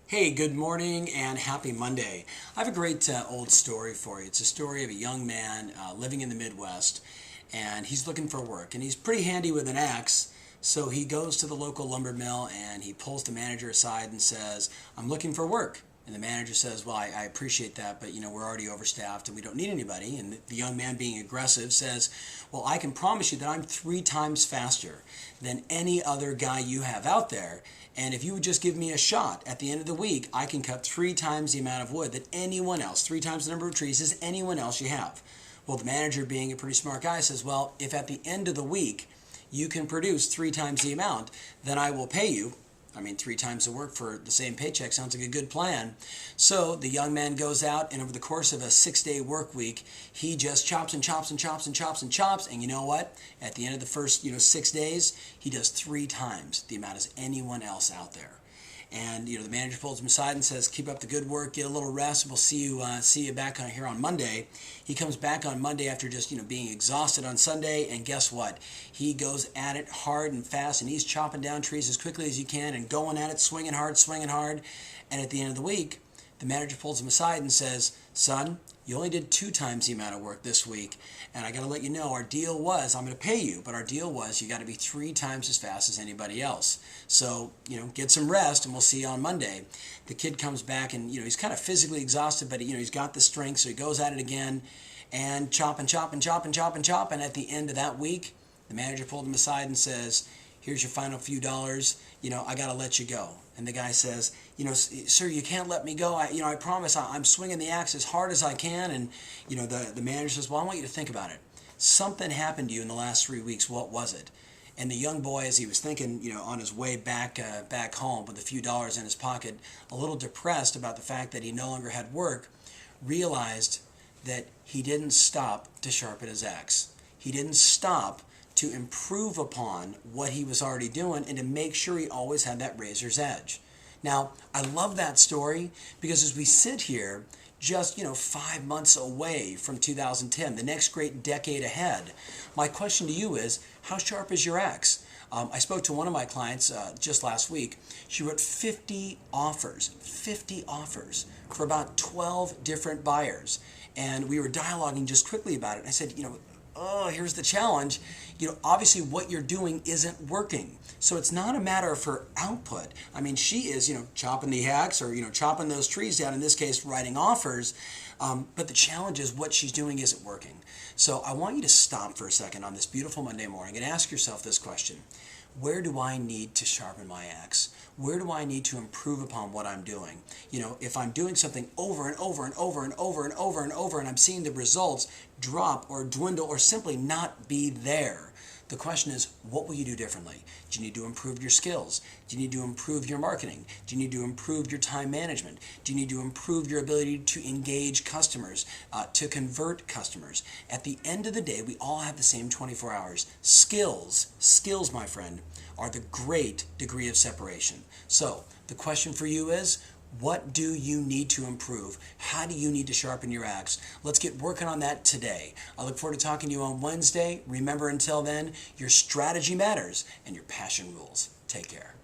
Hey, good morning and happy Monday. I have a great old story for you. It's a story of a young man living in the Midwest, and he's looking for work. And he's pretty handy with an axe, so he goes to the local lumber mill and he pulls the manager aside and says, "I'm looking for work." And the manager says, "Well, I appreciate that, but we're already overstaffed and we don't need anybody." And the young man, being aggressive, says, "Well, I can promise you that I'm 3 times faster than any other guy you have out there. And if you would just give me a shot at the end of the week, I can cut 3 times the amount of wood that anyone else, 3 times the number of trees as anyone else you have." Well, the manager, being a pretty smart guy, says, "Well, if at the end of the week you can produce 3 times the amount, then I will pay you. I mean, 3 times the work for the same paycheck sounds like a good plan." So the young man goes out, and over the course of a 6-day work week, he just chops and chops and chops and chops and chops. And you know what? At the end of the first 6 days, he does 3 times the amount as anyone else out there. And the manager pulls him aside and says, "Keep up the good work, get a little rest, and we'll see you back on here on Monday." He comes back on Monday after just being exhausted on Sunday, and guess what? He goes at it hard and fast, and he's chopping down trees as quickly as he can and going at it, swinging hard, swinging hard. And at the end of the week, the manager pulls him aside and says, "Son, you only did 2 times the amount of work this week, and I got to let you know, our deal was, I'm going to pay you, but our deal was you got to be 3 times as fast as anybody else. So, get some rest, and we'll see you on Monday." The kid comes back, and he's kind of physically exhausted, but he's got the strength, so he goes at it again, and chop and chop and chop and chop and chop. And at the end of that week, the manager pulled him aside and says, "Here's your final few dollars. I got to let you go." And the guy says, "Sir, you can't let me go. I promise I'm swinging the axe as hard as I can." And, the manager says, "Well, I want you to think about it. Something happened to you in the last 3 weeks. What was it?" And the young boy, as he was thinking, on his way back home with a few dollars in his pocket, a little depressed about the fact that he no longer had work, realized that he didn't stop to sharpen his axe. He didn't stop to improve upon what he was already doing and to make sure he always had that razor's edge. Now, I love that story because as we sit here, just 5 months away from 2010, the next great decade ahead, my question to you is, how sharp is your axe? I spoke to one of my clients just last week. She wrote 50 offers for about 12 different buyers. And we were dialoguing just quickly about it. And I said, "Oh, here's the challenge. Obviously what you're doing isn't working. So it's not a matter of her output. I mean, she is, chopping the axe or, chopping those trees down, in this case, writing offers. But the challenge is what she's doing isn't working." So I want you to stop for a second on this beautiful Monday morning and ask yourself this question. Where do I need to sharpen my axe? Where do I need to improve upon what I'm doing? If I'm doing something over and over and over and over and over and over and I'm seeing the results drop or dwindle or simply not be there, the question is, what will you do differently? Do you need to improve your skills? Do you need to improve your marketing? Do you need to improve your time management? Do you need to improve your ability to engage customers, to convert customers? At the end of the day, we all have the same 24 hours. Skills, my friend, are the great degree of separation. So the question for you is, what do you need to improve? How do you need to sharpen your axe? Let's get working on that today. I look forward to talking to you on Wednesday. Remember, until then, your strategy matters and your passion rules. Take care.